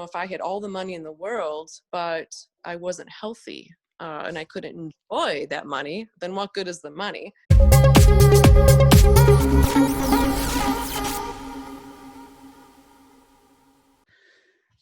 if I had all the money in the world, but I wasn't healthy, and I couldn't enjoy that money, then what good is the money?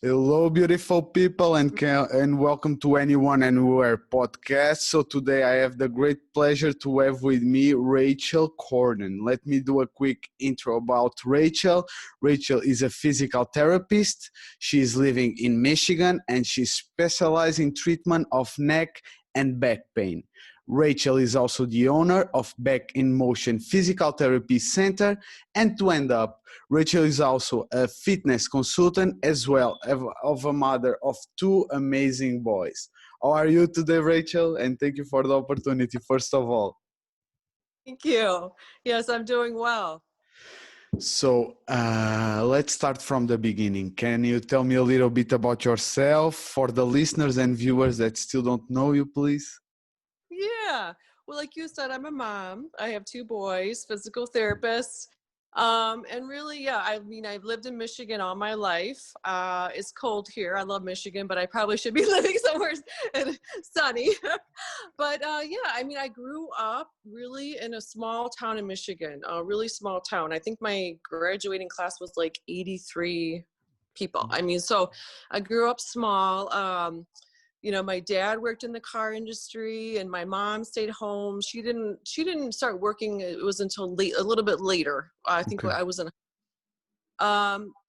Hello, beautiful people, and welcome to Anyone Anywhere podcast. So today I have the great pleasure to have with me Rachel Corden. Let me do a quick intro about Rachel. Rachel is a physical therapist. She is living in Michigan, and she specializes in treatment of neck and back pain. Rachel is also the owner of Backn'Motion Physical Therapy Center, and to end up, Rachel is also a fitness consultant as well of a mother of two amazing boys. How are you today, Rachel? And thank you for the opportunity, first of all. Thank you. Yes, I'm doing well. So let's start from the beginning. Can you tell me a little bit about yourself for the listeners and viewers that still don't know you, please? Yeah. Well, like you said, I'm a mom. I have two boys, physical therapists. And really, yeah, I've lived in Michigan all my life. It's cold here. I love Michigan, but I probably should be living somewhere sunny. But I grew up really in a small town in Michigan, a really small town. I think my graduating class was like 83 people. So I grew up small. My dad worked in the car industry and my mom stayed home. She didn't start working. It was until a little bit later. I think I was in.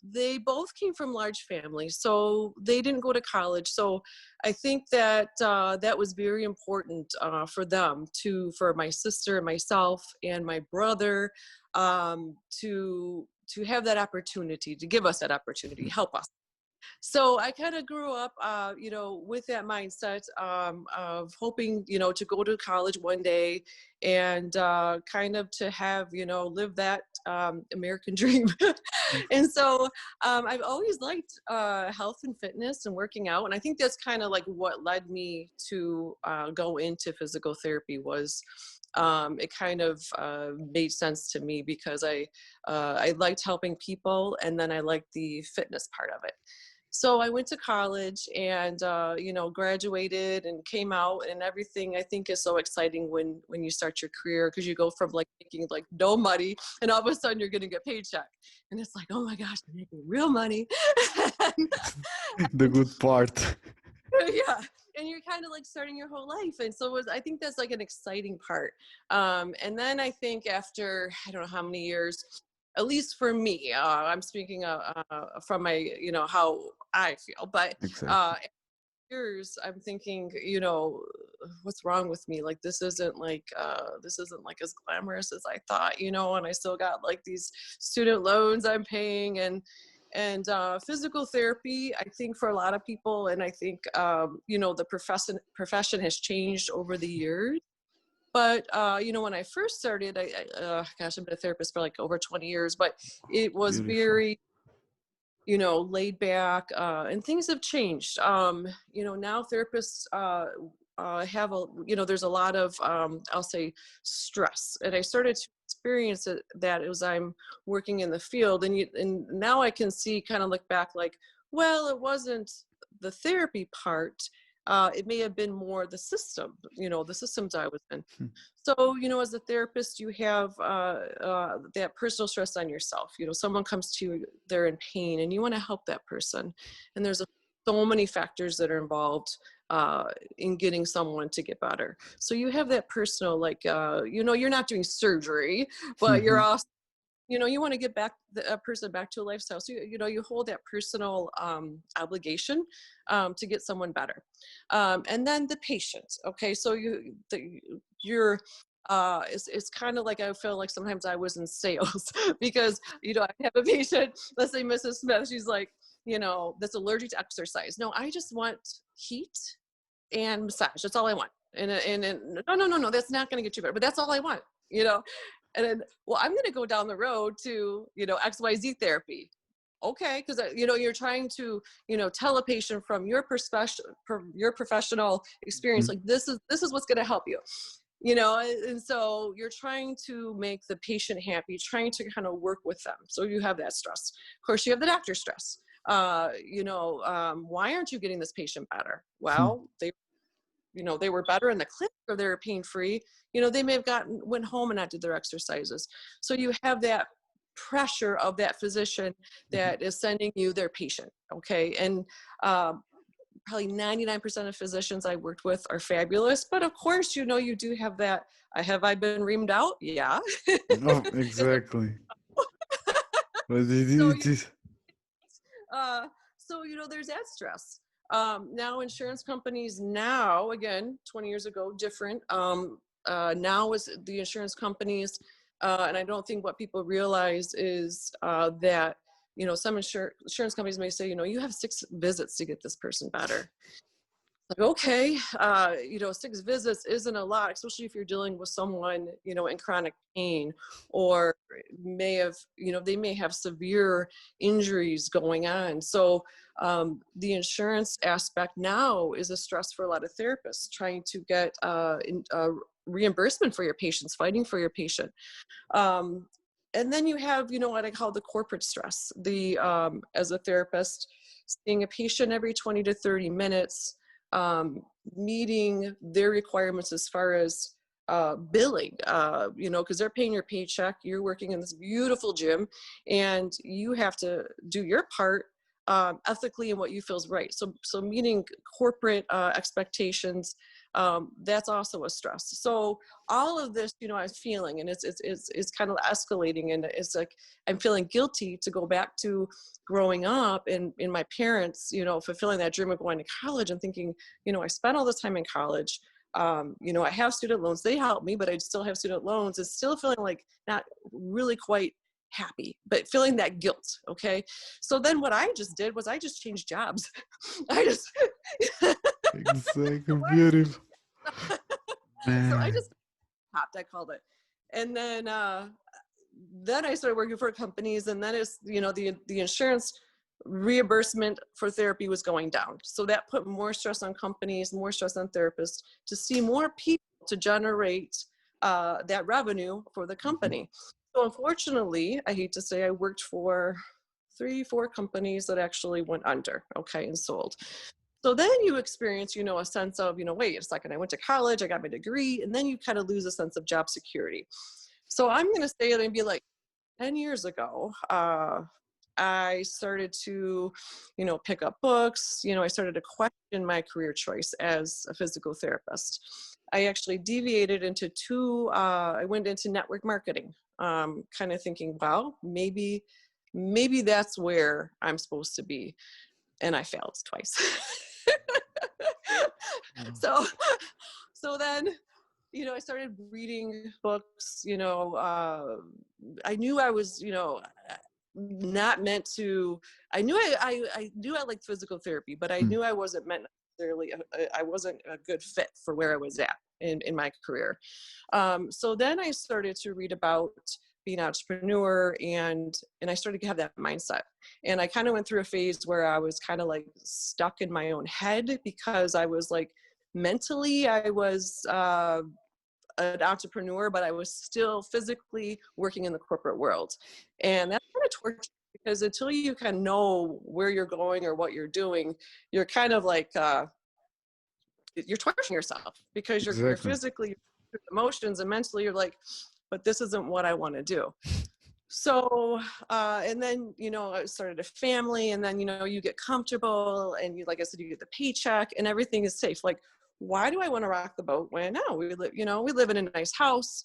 They both came from large families, so they didn't go to college. So I think that that was very important for them, for my sister and myself and my brother, to have that opportunity, to give us that opportunity, help us. So I kind of grew up, with that mindset of hoping, to go to college one day and kind of to have, live that American dream. And so I've always liked health and fitness and working out. And I think that's kind of like what led me to go into physical therapy was it kind of made sense to me because I liked helping people, and then I liked the fitness part of it. So I went to college and, graduated and came out, and everything I think is so exciting when you start your career, because you go from like making like no money and all of a sudden you're going to get paycheck. And it's like, oh my gosh, I'm making real money. The good part. Yeah. And you're kind of like starting your whole life. And so I think that's like an exciting part. And then I think after, I don't know how many years, at least for me, I'm speaking from my, how I feel, but Exactly. years I'm thinking, what's wrong with me? Like, this isn't like as glamorous as I thought, and I still got like these student loans I'm paying, and physical therapy, I think for a lot of people, and I think, the profession has changed over the years. But, when I first started, I've been a therapist for like over 20 years, but it was Beautiful. very, laid back, and things have changed. Now therapists have there's a lot of, I'll say, stress. And I started to experience that as I'm working in the field. And now I can see, kind of look back like, well, it wasn't the therapy part. It may have been more the system, the systems I was in. So, as a therapist, you have that personal stress on yourself. Someone comes to you, they're in pain, and you want to help that person. And there's so many factors that are involved in getting someone to get better. So you have that personal, like, you're not doing surgery, but you're also, you want to get a person back to a lifestyle. So, you hold that personal obligation to get someone better. And then the patient. Okay. So it's kind of like, I feel like sometimes I was in sales because, I have a patient, let's say Mrs. Smith, she's like, that's allergic to exercise. No, I just want heat and massage. That's all I want. And no, that's not going to get you better, but that's all I want, and then, well, I'm going to go down the road to, XYZ therapy. Okay. Cause you're trying to, tell a patient from your professional experience, like this is what's going to help you. And so you're trying to make the patient happy, trying to kind of work with them. So you have that stress. Of course, you have the doctor stress. why aren't you getting this patient better? Hmm. Well, they were better in the clinic, or they were pain-free. They may have went home and not did their exercises. So you have that pressure of that physician that is sending you their patient. Okay. And probably 99% of physicians I worked with are fabulous, but of course, you do have that. Have I been reamed out? Yeah. Oh, exactly. But so it is. Uh, there's that stress. Now insurance companies now, again, 20 years ago, different. Now is the insurance companies, and I don't think what people realize is that, some insurance companies may say, you have 6 visits to get this person better. Like, okay, 6 visits isn't a lot, especially if you're dealing with someone, in chronic pain, or they may have severe injuries going on. So the insurance aspect now is a stress for a lot of therapists, trying to get reimbursement for your patients, fighting for your patient. And then you have, what I call the corporate stress. As a therapist, seeing a patient every 20 to 30 minutes, meeting their requirements as far as billing, because they're paying your paycheck. You're working in this beautiful gym, and you have to do your part ethically and what you feel is right. So meeting corporate expectations, that's also a stress. So all of this, I was feeling, and it's kind of escalating, and it's like I'm feeling guilty to go back to growing up and in my parents, fulfilling that dream of going to college, and thinking, I spent all this time in college. I have student loans. They help me, but I still have student loans. It's still feeling like not really quite happy, but feeling that guilt. Okay. So then what I just did was I just changed jobs. I just, Exactly. Beautiful. so I Man. just hopped, I called it. And then I started working for companies, and then it's, the insurance reimbursement for therapy was going down. So that put more stress on companies, more stress on therapists to see more people to generate that revenue for the company. So unfortunately, I hate to say, I worked for 3-4 companies that actually went under, okay, and sold. So then you experience, a sense of, wait a second, I went to college, I got my degree, and then you kind of lose a sense of job security. So I'm going to say it and be like, 10 years ago, I started to, pick up books. I started to question my career choice as a physical therapist. I actually deviated into I went into network marketing, kind of thinking, well, maybe that's where I'm supposed to be. And I failed twice. so, so then, I started reading books, I knew I was, not meant to, I knew I knew I liked physical therapy, but I knew I wasn't meant necessarily, I wasn't a good fit for where I was at in my career. So then I started to read about being an entrepreneur, and I started to have that mindset. And I kind of went through a phase where I was kind of like stuck in my own head, because I was like, mentally, I was an entrepreneur, but I was still physically working in the corporate world. And that's kind of torture, because until you kind of know where you're going or what you're doing, you're kind of like, you're torturing yourself, because you're Exactly. physically, emotions, and mentally you're like, but this isn't what I want to do. So, and then, I started a family, and then, you get comfortable, and like I said, you get the paycheck and everything is safe. Like, why do I want to rock the boat when now we live in a nice house.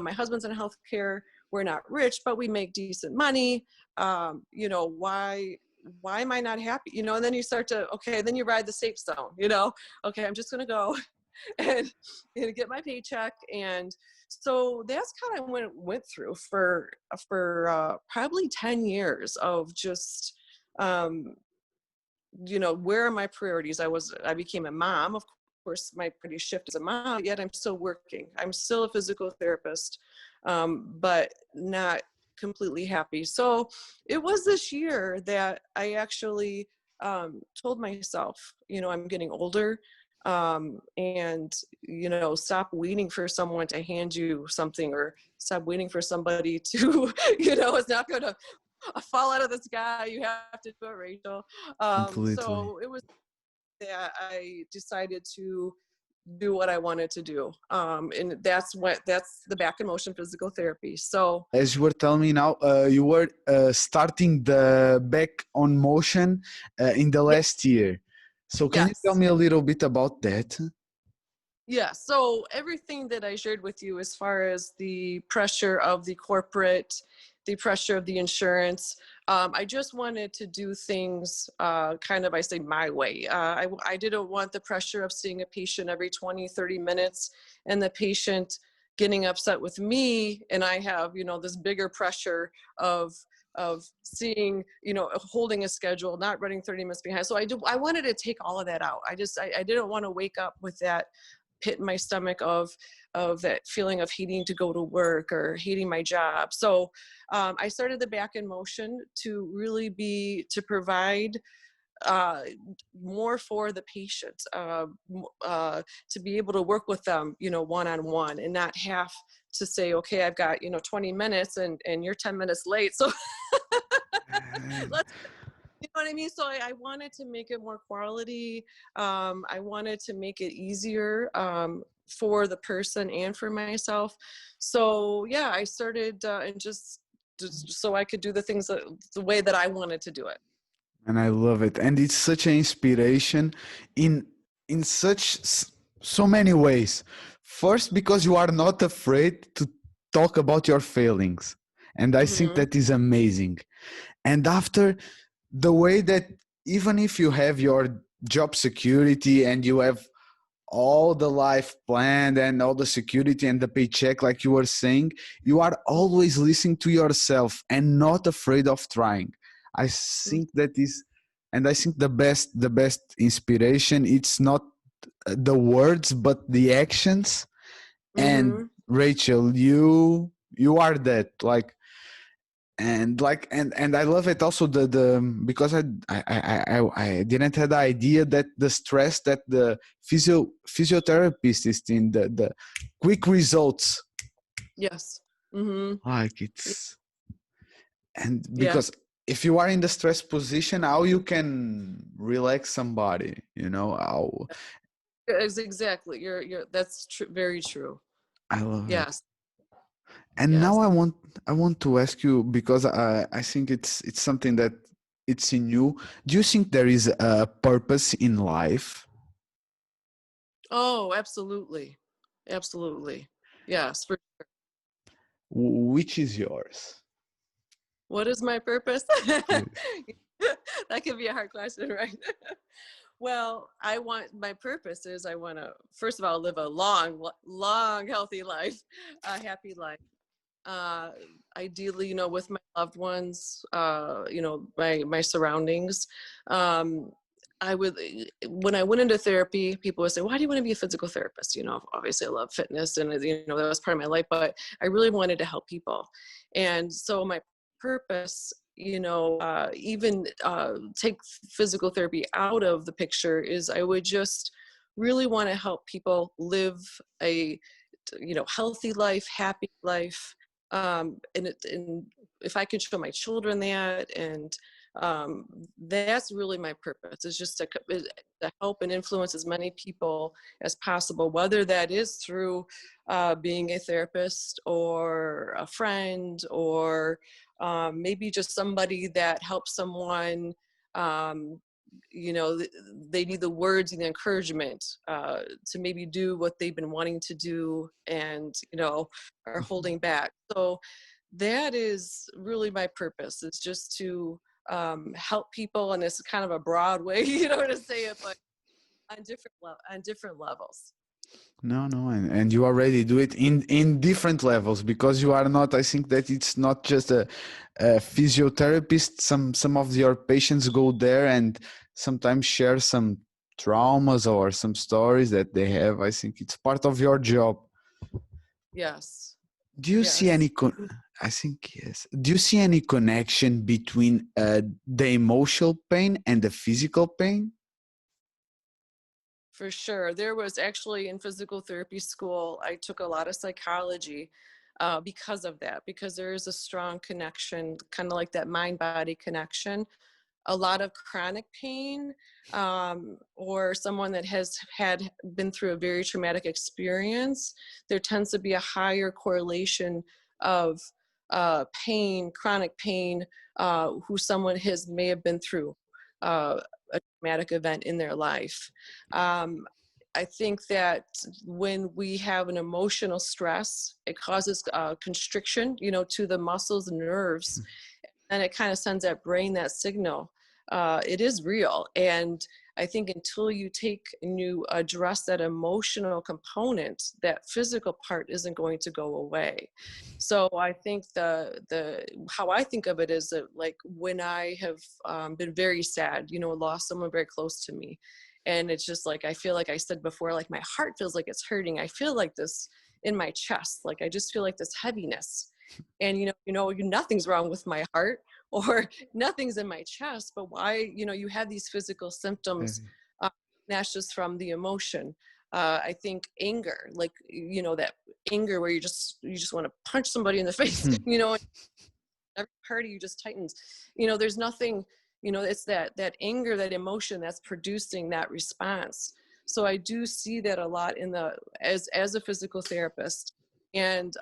My husband's in healthcare. We're not rich, but we make decent money. Why am I not happy? And then you start to, okay, then you ride the safe zone, okay, I'm just going to go and get my paycheck. And so that's kind of what it went through for probably 10 years of just, where are my priorities? I became a mom. Of course, my priority shift as a mom, yet I'm still working. I'm still a physical therapist, but not completely happy. So it was this year that I actually told myself, I'm getting older, and stop waiting for someone to hand you something, or stop waiting for somebody to it's not going to fall out of the sky. You have to do it, Rachel. Completely. So it was that I decided to do what I wanted to do. And that's the Backn'Motion Physical Therapy. So As you were telling me now, you were starting the back on motion in the yeah, last year. So can you tell yes. me a little bit about that? Yeah, so everything that I shared with you as far as the pressure of the corporate, the pressure of the insurance, I just wanted to do things kind of, I say, my way. I didn't want the pressure of seeing a patient every 20, 30 minutes and the patient getting upset with me, and I have, this bigger pressure of seeing, holding a schedule, not running 30 minutes behind. So I wanted to take all of that out. I didn't want to wake up with that pit in my stomach of that feeling of hating to go to work or hating my job. So I started the Backn'Motion to really to provide uh, more for the patient, to be able to work with them, one-on-one, and not have to say, okay, I've got, 20 minutes and you're 10 minutes late. So let's, you know what I mean? So I wanted to make it more quality. I wanted to make it easier for the person and for myself. So yeah, I started and just so I could do the things the way that I wanted to do it. And I love it. And it's such an inspiration in so many ways. First, because you are not afraid to talk about your failings. And I think Mm-hmm. that is amazing. And after, the way that even if you have your job security and you have all the life planned and all the security and the paycheck, like you were saying, you are always listening to yourself and not afraid of trying. I think that is, and I think the best inspiration, it's not the words but the actions. And Mm-hmm. Rachel, you are that, like, and I love it also, the because I didn't have the idea that the stress that the physiotherapist is in, the quick results, Yes. Mm-hmm. like it's, and Yeah. because if you are in the stress position, how you can relax somebody, how. It's exactly. You're that's true. Very true. I love it. Yes. And Yes. now I want to ask you, because I think it's something that it's in you. Do you think there is a purpose in life? Oh, absolutely. Absolutely. Yes. Which is yours? What is my purpose? Please. That could be a hard question, right? Well, my purpose is I want to, first of all, live a long, healthy life, a happy life. Uh, Ideally, with my loved ones, my surroundings. Um, when I went into therapy, people would say, why do you want to be a physical therapist? Obviously I love fitness and, that was part of my life, but I really wanted to help people. And so my purpose, even take physical therapy out of the picture, is I would just really want to help people live a, healthy life, happy life. And if I could show my children that, and that's really my purpose, is just to help and influence as many people as possible, whether that is through being a therapist or a friend, or maybe just somebody that helps someone, um, they need the words and the encouragement to maybe do what they've been wanting to do, and are holding back. So that is really my purpose, is just to help people, and it's kind of a broad way to say it, but on different levels. No, and you already do it in different levels, because you are not. I think that it's not just a physiotherapist. Some of your patients go there and sometimes share some traumas or some stories that they have. I think it's part of your job. Yes. Do you see Yes. any I think yes. Do you see any connection between the emotional pain and the physical pain? For sure. There was actually, in physical therapy school, I took a lot of psychology. because of that, because there is a strong connection, kind of like that mind-body connection. A lot of chronic pain, or someone that has been through a very traumatic experience, there tends to be a higher correlation of pain, chronic pain, who someone may have been through a traumatic event in their life. I think that when we have an emotional stress, it causes constriction, to the muscles and nerves, and it kind of sends that brain that signal. It is real. And I think until you take and you address that emotional component, that physical part isn't going to go away. So I think the how I think of it is that, like, when I have been very sad, lost someone very close to me, and it's just like, I feel like I said before, like my heart feels like it's hurting. I feel like this in my chest, like I just feel like this heaviness. And nothing's wrong with my heart, or nothing's in my chest, but why, you have these physical symptoms. uh, that's just from the emotion. I think anger, like, that anger where you just want to punch somebody in the face, and every part of you just tightens. There's nothing, it's that anger, that emotion that's producing that response. So I do see that a lot as a physical therapist. And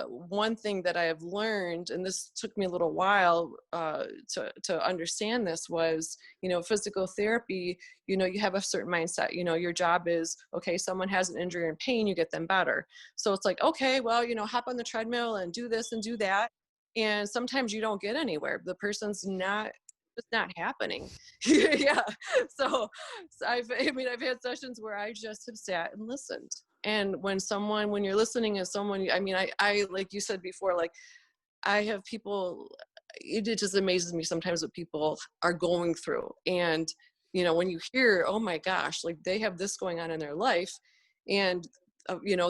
one thing that I have learned, and this took me a little while to understand this, was, physical therapy, you have a certain mindset. Your job is, okay, someone has an injury and pain, you get them better. So it's like, okay, well, hop on the treadmill and do this and do that. And sometimes you don't get anywhere. The person's it's not happening. Yeah. So I've had sessions where I just have sat and listened. And when you're listening to someone, I like you said before, like, I have people, it just amazes me sometimes what people are going through. And, when you hear, oh my gosh, like they have this going on in their life, and,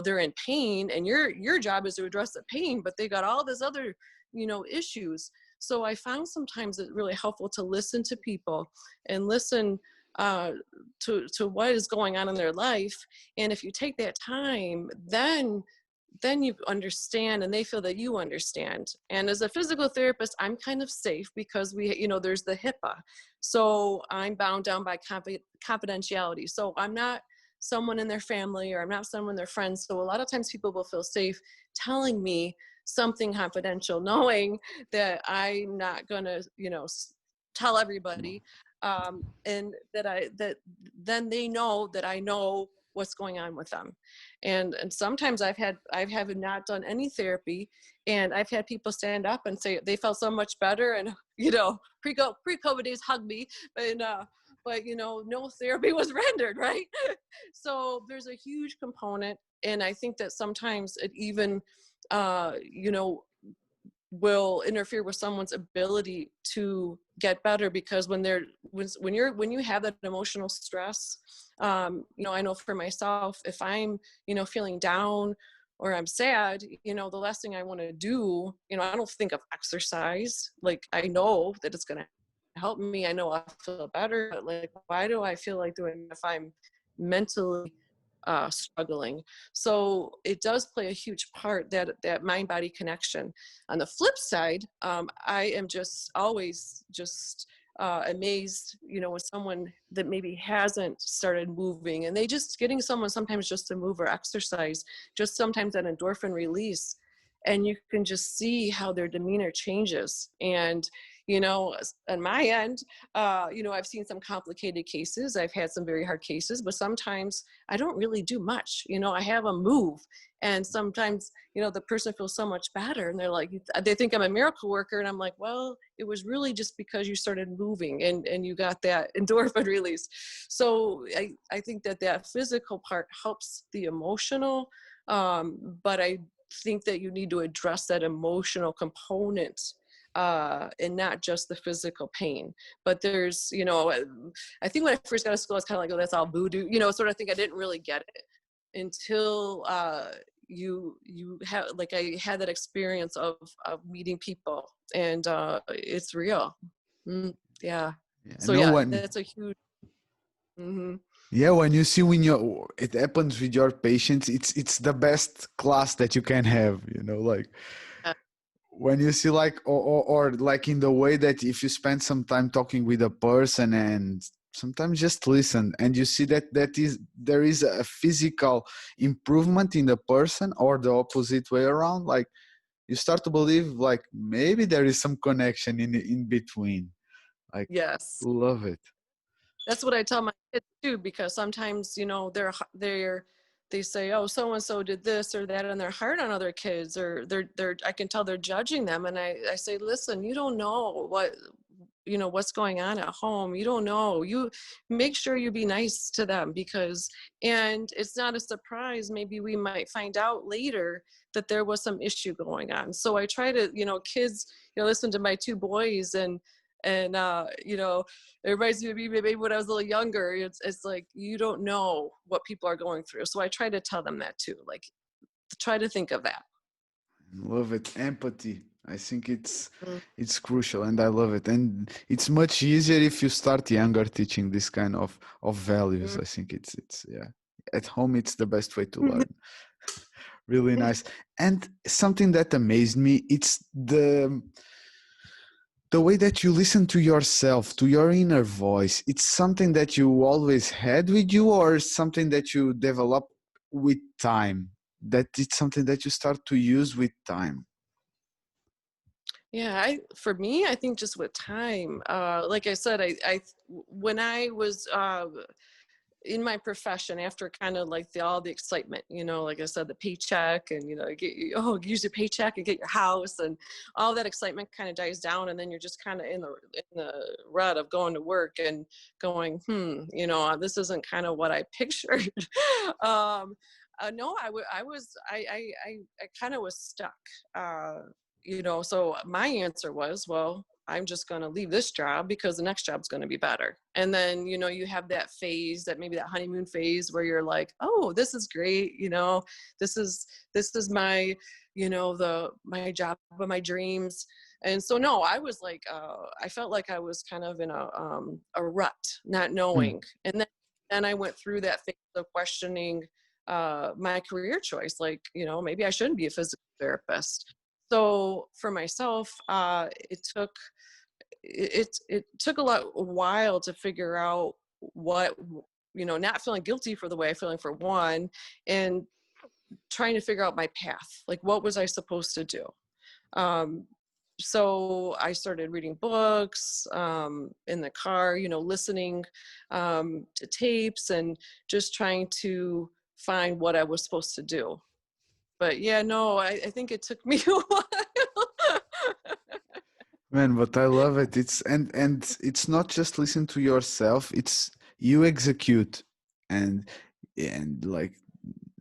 they're in pain, and your job is to address the pain, but they got all this other, issues. So I found sometimes it's really helpful to listen to people and listen to what is going on in their life. And if you take that time, then you understand, and they feel that you understand. And as a physical therapist, I'm kind of safe because there's the HIPAA. So I'm bound down by confidentiality. So I'm not someone in their family, or I'm not someone in their friends. So a lot of times people will feel safe telling me something confidential, knowing that I'm not gonna, tell everybody, and that then they know that I know what's going on with them. And sometimes I have not done any therapy, and I've had people stand up and say they felt so much better, and pre-COVID days hug me, but no therapy was rendered, right? So there's a huge component, and I think that sometimes it even will interfere with someone's ability to get better, because when you have that emotional stress, I know for myself, if I'm feeling down or I'm sad, the last thing I want to do, I don't think of exercise. Like, I know that it's going to help me, I know I'll feel better, but like, why do I feel like doing it if I'm mentally struggling? So it does play a huge part, that mind-body connection. On the flip side, I am just always just amazed, with someone that maybe hasn't started moving, and they just getting someone sometimes just to move or exercise, just sometimes that endorphin release, and you can just see how their demeanor changes. And on my end, I've seen some complicated cases, I've had some very hard cases, but sometimes I don't really do much. I have a move, and sometimes, the person feels so much better, and they're like, they think I'm a miracle worker, and I'm like, well, it was really just because you started moving and you got that endorphin release. So I think that physical part helps the emotional, but I think that you need to address that emotional component, and not just the physical pain. But there's, I think when I first got to school, I was kind of like, oh, that's all voodoo, sort of thing. I didn't really get it until you have, like, I had that experience of meeting people, and it's real. Yeah. Yeah, So no yeah, one. that's a huge. Mm-hmm. Yeah, when you see when you it happens with your patients, it's the best class that you can have, like when you see like or like in the way that if you spend some time talking with a person and sometimes just listen and you see that there is a physical improvement in the person or the opposite way around, like you start to believe like maybe there is some connection in between. Like, Yes. love it. That's what I tell my kids too, because sometimes, they say, oh, so and so did this or that, and they're hard on other kids, or they're I can tell they're judging them, and I say, listen, you don't know what's going on at home. You don't know. You make sure you be nice to them, and it's not a surprise. Maybe we might find out later that there was some issue going on. So I try to, kids, listen to my two boys, and it reminds me of me maybe when I was a little younger. It's like you don't know what people are going through. So I try to tell them that too. Like, try to think of that. Love it. Empathy. I think Mm. it's crucial and I love it. And it's much easier if you start younger teaching this kind of values. I think it's yeah. At home it's the best way to learn. Really nice. And something that amazed me, it's the way that you listen to yourself, to your inner voice. It's something that you always had with you or something that you develop with time, that it's something that you start to use with time. Yeah, for me, I think just with time, like I said, when I was in my profession, after kind of like all the excitement, like I said, the paycheck, and use your paycheck and get your house, and all that excitement kind of dies down, and then you're just kind of in the rut of going to work and going, this isn't kind of what I pictured. No, I kind of was stuck. So my answer was, well, I'm just going to leave this job because the next job's going to be better. And then, you have that phase, that maybe that honeymoon phase where you're like, oh, this is great. This is my, my job of my dreams. And so, no, I was like, I felt like I was kind of in a rut, not Hmm. knowing. And then I went through that phase of questioning my career choice. Like, maybe I shouldn't be a physical therapist. So for myself, it took a while to figure out what, not feeling guilty for the way I'm feeling for one, and trying to figure out my path. Like, what was I supposed to do? Um, so I started reading books in the car, listening to tapes, and just trying to find what I was supposed to do. But yeah, no, I think it took me a while. Man, but I love it. And it's not just listen to yourself, it's you execute and like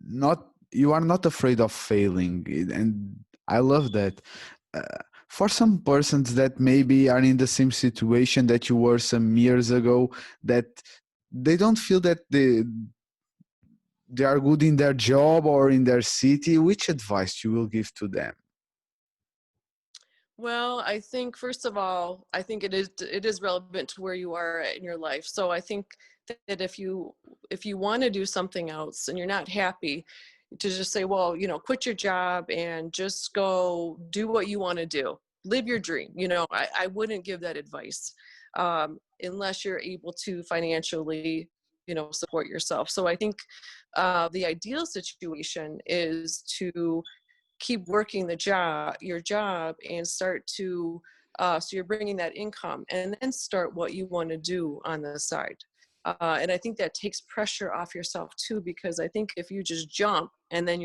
not you are not afraid of failing. And I love that. For some persons that maybe are in the same situation that you were some years ago, that they don't feel that they are good in their job or in their city, which advice you will give to them? Well, I think first of all, I think it is relevant to where you are in your life. So I think that if you want to do something else and you're not happy, to just say, well, quit your job and just go do what you want to do. Live your dream. I wouldn't give that advice unless you're able to financially, support yourself. So I think the ideal situation is to keep working your job, and start to so you're bringing that income, and then start what you want to do on the side. And I think that takes pressure off yourself too, because I think if you just jump and then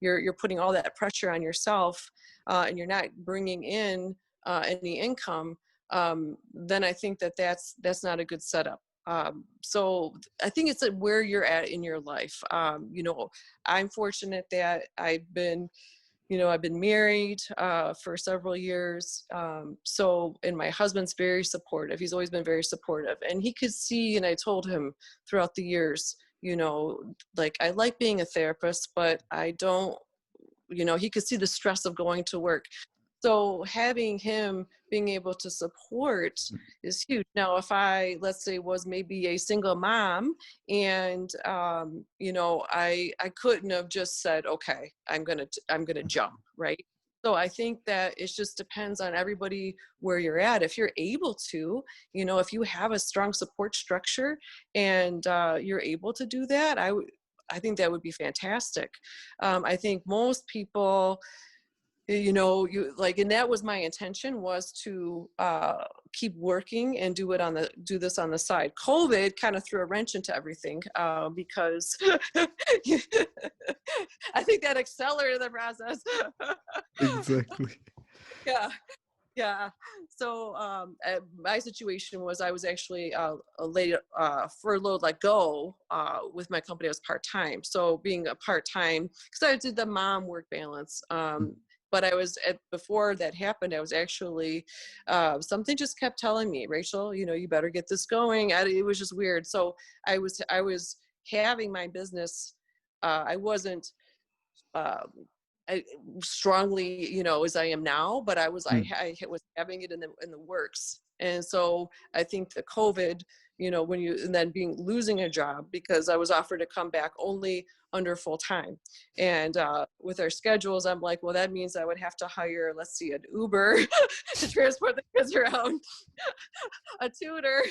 you're putting all that pressure on yourself, and you're not bringing in any income, then I think that's not a good setup. So I think it's at where you're at in your life. I'm fortunate that I've been married for several years. And my husband's very supportive. He's always been very supportive. And he could see, and I told him throughout the years, like, I like being a therapist, but I don't, he could see the stress of going to work. So having him being able to support is huge. Now, if I, let's say, was maybe a single mom and, I couldn't have just said, okay, I'm going to jump, right? So I think that it just depends on everybody where you're at. If you're able to, if you have a strong support structure and you're able to do that, I think that would be fantastic. I think most people, and that was my intention, was to keep working and do this on the side. COVID kind of threw a wrench into everything because I think that accelerated the process. Exactly. Yeah. Yeah. So my situation was I was actually laid furloughed, let go with my company. I was part-time. So being a part-time, because I did the mom work balance. But I was before that happened, I was actually, something just kept telling me, Rachel, you better get this going. It was just weird. So I was having my business. I wasn't, strongly, as I am now, but I was having it in the works. And so I think the COVID, and then losing a job, because I was offered to come back only under full time. And with our schedules, I'm like, well, that means I would have to hire, let's see, an Uber to transport the kids around, a tutor,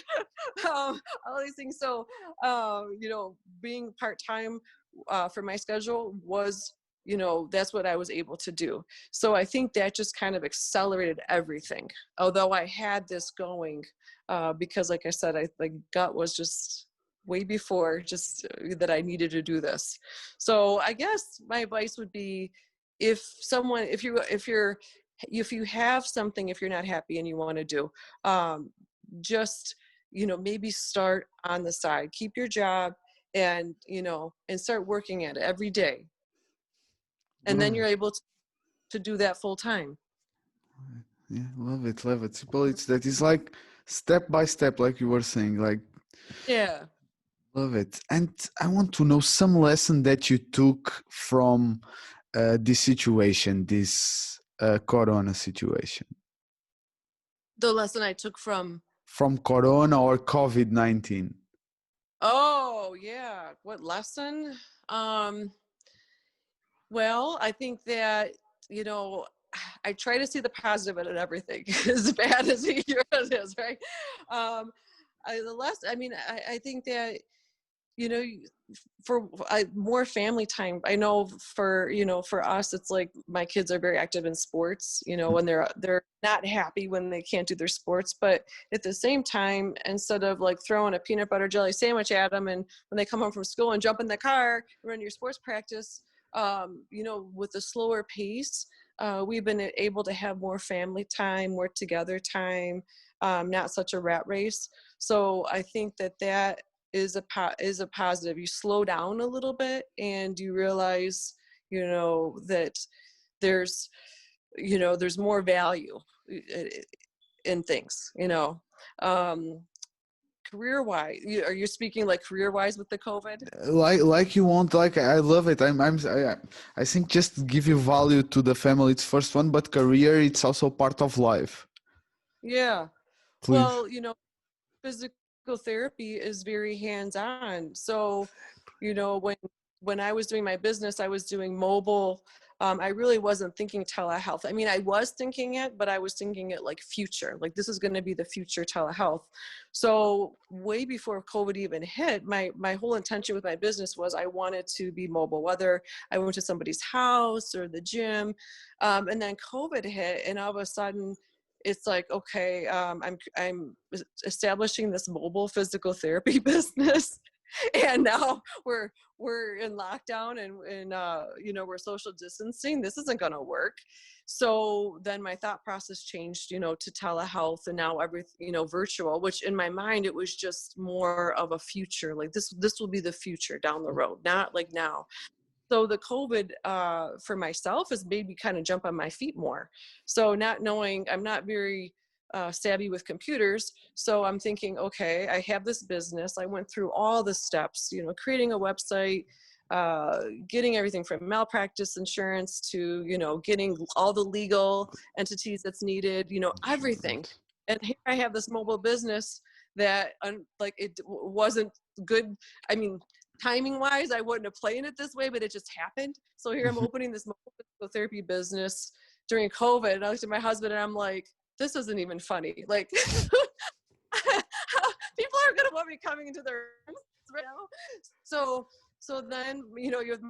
all these things. So, being part-time for my schedule was, that's what I was able to do. So I think that just kind of accelerated everything. Although I had this going, because like I said, the gut was just way before just that I needed to do this. So I guess my advice would be, if you have something, if you're not happy and you want to do, just, maybe start on the side, keep your job, and, and start working at it every day. And then Love you're it. able to do that full time. Yeah, love it, love it. Simple. It's that is like step by step, like you were saying, like Yeah. love it. And I want to know some lesson that you took from this situation, this Corona situation, The lesson I took from Corona or COVID-19. oh yeah, what lesson? Um, well, I think that, I try to see the positive in everything, as bad as it is, right? I think that, you know for more family time. I know for us, it's like my kids are very active in sports, when they're not happy when they can't do their sports, but at the same time, instead of like throwing a peanut butter jelly sandwich at them, and when they come home from school and jump in the car, run your sports practice, with a slower pace, we've been able to have more family time, more together time, not such a rat race. So I think that is a positive. You slow down a little bit and you realize, that there's, there's more value in things, um, career wise. Are you speaking like career wise with the COVID? Like you want, like I love it. I think just give you value to the family. It's first one, but career, it's also part of life. Yeah. Please. Well, physical therapy is very hands-on. So, when I was doing my business, I was doing mobile. I really wasn't thinking telehealth. I mean, I was thinking it, but I was thinking it like future, like this is going to be the future telehealth. So way before COVID even hit, my whole intention with my business was I wanted to be mobile, whether I went to somebody's house or the gym. And then COVID hit, and all of a sudden, it's like, okay, I'm establishing this mobile physical therapy business, and now we're in lockdown, and we're social distancing. This isn't going to work. So then my thought process changed, to telehealth, and now everything, virtual. Which in my mind, it was just more of a future. Like this will be the future down the road, not like now. So the COVID for myself has made me kind of jump on my feet more. So not knowing, I'm not very savvy with computers. So I'm thinking, okay, I have this business. I went through all the steps, creating a website, getting everything from malpractice insurance to, getting all the legal entities that's needed, everything. And here I have this mobile business that like it wasn't good. I mean, timing wise, I wouldn't have planned it this way, but it just happened. So here I'm opening this mobile physical therapy business during COVID. And I looked at my husband and I'm like, this isn't even funny. Like, people aren't going to want me coming into their rooms right now. So then,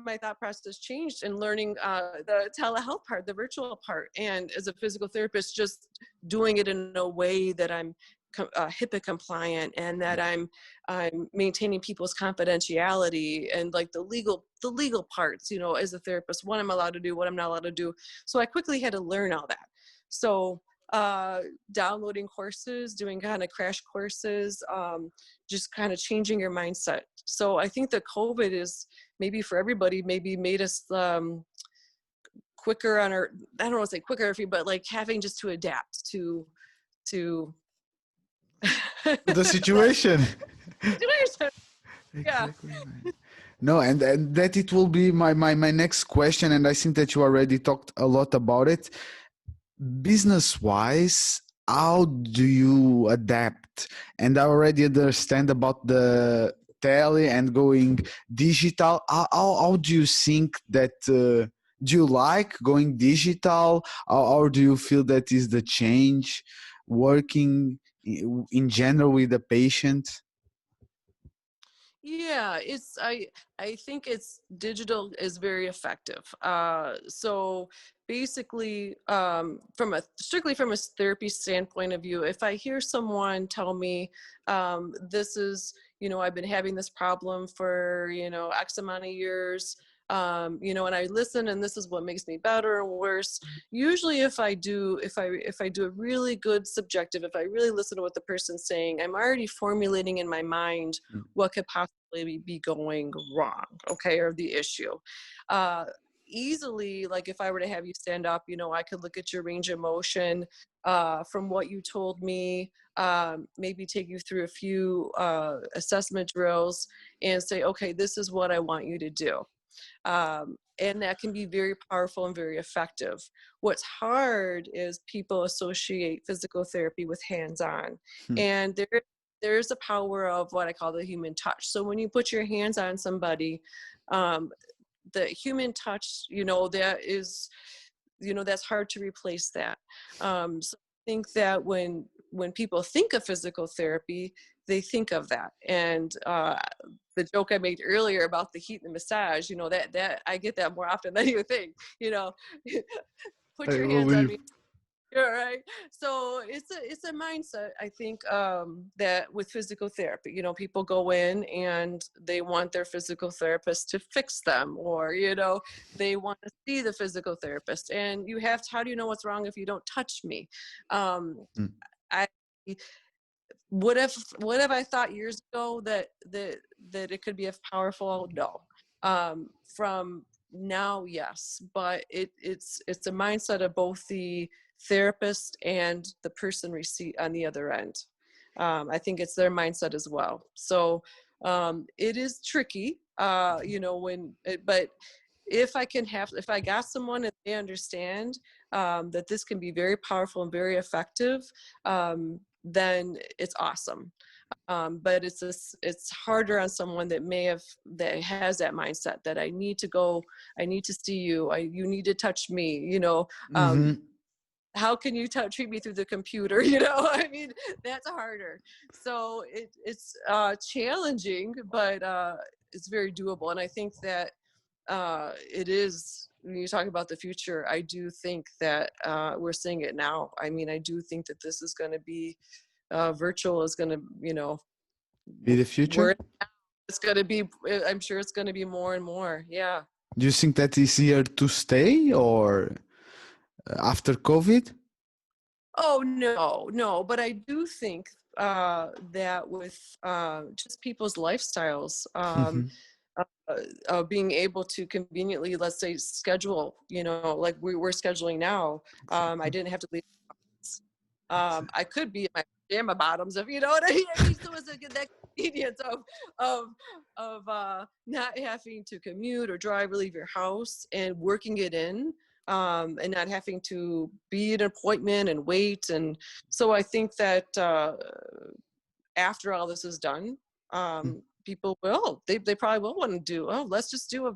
my thought process changed in learning the telehealth part, the virtual part. And as a physical therapist, just doing it in a way that I'm HIPAA compliant and that I'm maintaining people's confidentiality and like the legal parts, as a therapist, what I'm allowed to do, what I'm not allowed to do. So I quickly had to learn all that. So downloading courses, doing kind of crash courses, just kind of changing your mindset. So I think that COVID is maybe for everybody, maybe made us quicker on our, I don't want to say quicker, but like having just to adapt to the situation. Yeah. Exactly. No, and that it will be my next question, and I think that you already talked a lot about it. Business wise, how do you adapt? And I already understand about the tele and going digital. How do you think that do you like going digital, or do you feel that is the change working in general with the patient? Yeah, I think it's digital is very effective. So basically, strictly from a therapy standpoint of view, if I hear someone tell me, this is, I've been having this problem for, X amount of years, and I listen and this is what makes me better or worse. Usually if I do a really good subjective, if I really listen to what the person's saying, I'm already formulating in my mind what could possibly be going wrong, okay, or the issue. Easily, like if I were to have you stand up, I could look at your range of motion from what you told me, maybe take you through a few assessment drills and say, okay, this is what I want you to do. And that can be very powerful and very effective. What's hard is people associate physical therapy with hands-on. And there's a power of what I call the human touch. So when you put your hands on somebody, the human touch, that is, that's hard to replace that. So I think that when people think of physical therapy, they think of that. And the joke I made earlier about the heat and the massage, that I get that more often than you think, put your hands on me. You're right. So it's a mindset. I think that with physical therapy, people go in and they want their physical therapist to fix them, or they want to see the physical therapist. And how do you know what's wrong if you don't touch me? I what if I thought years ago that it could be powerful? No. From now, yes, but it's a mindset of both the therapist and the person on the other end. I think it's their mindset as well. So it is tricky, but if I got someone and they understand that this can be very powerful and very effective, then it's awesome. But it's harder on someone that has that mindset that I need to see you, you need to touch me, how can you treat me through the computer? I mean, that's harder. So it's challenging, but it's very doable. And I think that it is, when you talk about the future, I do think that we're seeing it now. I mean, I do think that this is going to be virtual is going to, be the future. It's going to be, I'm sure it's going to be more and more. Yeah. Do you think that is here to stay, or after COVID? Oh, no. But I do think that with just people's lifestyles, being able to conveniently, let's say, schedule, like we're scheduling now. I didn't have to leave. I could be at my pajama bottoms, if you know what I mean. I mean, so it's that convenience of not having to commute or drive or leave your house and working it in, and not having to be at an appointment and wait. And so I think that after all this is done, people will, they probably will want to do, oh, let's just do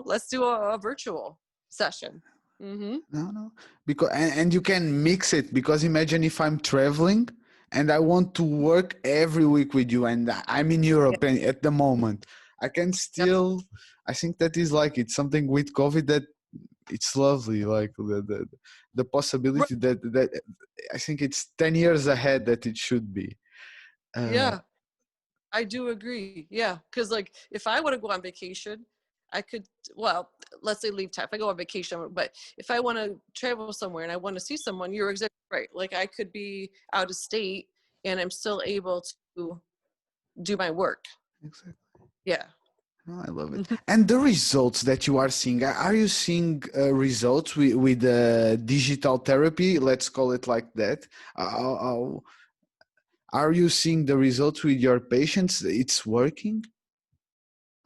let's do a virtual session. Mm-hmm. No, because and you can mix it, because imagine if I'm traveling and I want to work every week with you, and I'm in Europe and at the moment I can Yep. still. I think that is like, it's something with COVID that it's lovely, like the Right. possibility that I think it's 10 years ahead that it should be. Uh, Yeah, I do agree. Yeah, because like if I want to go on vacation, I could, well, let's say leave time. If I go on vacation, but if I want to travel somewhere and I want to see someone, you're exactly right. Like I could be out of state and I'm still able to do my work. exactly. Yeah. No, I love it. And the results that you are seeing, are you seeing results with digital therapy? Let's call it like that. Are you seeing the results with your patients? It's working?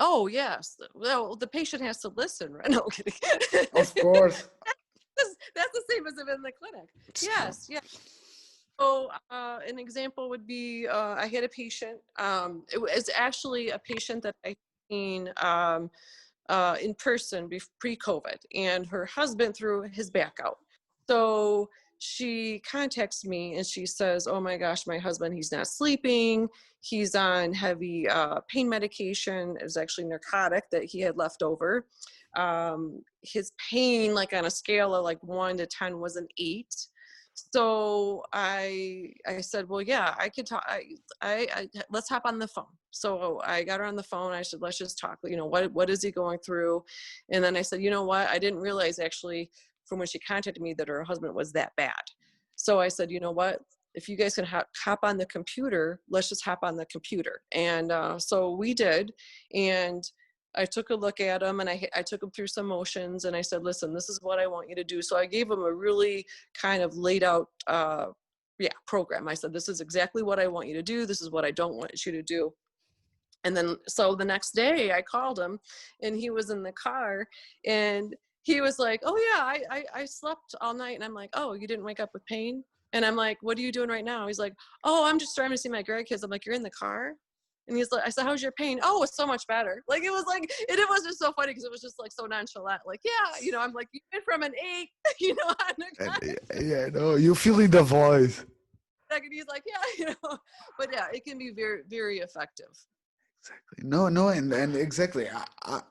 Oh, yes. Well, the patient has to listen, right? No, I'm kidding. Of course. That's the same as if in the clinic. It's true. Yes, yes. So an example would be I had a patient. It was actually a patient that I seen in person pre-COVID, and her husband threw his back out. So she contacts me and she says, "Oh my gosh, my husband, he's not sleeping. He's on heavy pain medication. It was actually narcotic that he had left over. His pain, like on a scale of like 1 to 10, was an 8." So I said, well, yeah, I could talk. I let's hop on the phone. So I got her on the phone. I said, let's just talk. What is he going through? And then I said, you know what? I didn't realize actually from when she contacted me that her husband was that bad. So I said, you know what? If you guys can hop on the computer, let's just hop on the computer. And so we did. And I took a look at him and I took him through some motions and I said, listen, this is what I want you to do. So I gave him a really kind of laid out program. I said, this is exactly what I want you to do. This is what I don't want you to do. And then so the next day I called him and he was in the car and he was like, oh yeah, I slept all night. And I'm like, oh, you didn't wake up with pain? And I'm like, what are you doing right now? He's like, oh, I'm just driving to see my grandkids. I'm like, you're in the car? And he's like, I said, how's your pain? Oh, it's so much better. Like, it was like, and it was just so funny because it was just like so nonchalant. Like, yeah, I'm like, you went from an 8, on the car. Yeah, no, you feel in the voice. And he's like, yeah, but yeah, it can be very, very effective. Exactly. No, and exactly.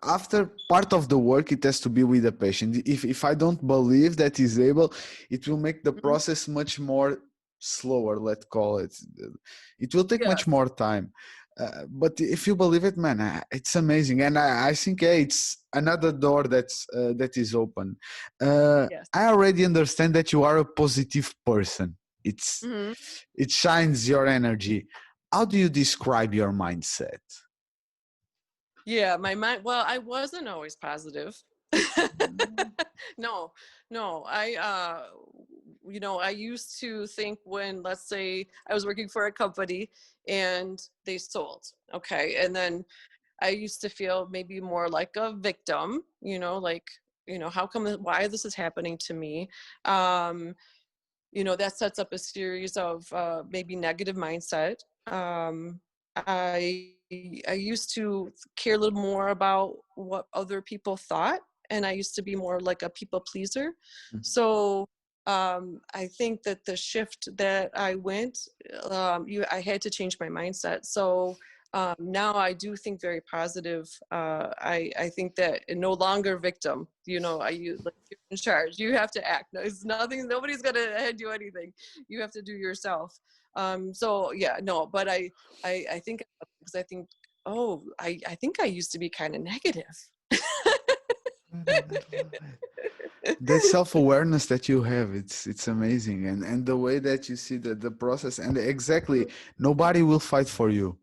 After part of the work, it has to be with the patient. If I don't believe that he's able, it will make the Mm-hmm. process much more slower. Let's call it. It will take much Yes. more time. But if you believe it, man, it's amazing. And I think, yeah, it's another door that is open. Yes. I already understand that you are a positive person. Mm-hmm. It shines your energy. How do you describe your mindset? Yeah, my mind. Well, I wasn't always positive. No, no. I used to think when, let's say, I was working for a company and they sold, okay, and then I used to feel maybe more like a victim, like, how come, why this is happening to me? That sets up a series of maybe negative mindset. I I used to care a little more about what other people thought, and I used to be more like a people pleaser. So I think that the shift that I went, I had to change my mindset. So now I do think very positive. I think that no longer victim. Like, you're in charge. You have to act. No, it's nothing. Nobody's gonna hand you anything. You have to do yourself. So yeah, no. But I think, because I think, oh, I think I used to be kind of negative. The self-awareness that you have, it's amazing, and the way that you see the process, and exactly, nobody will fight for you.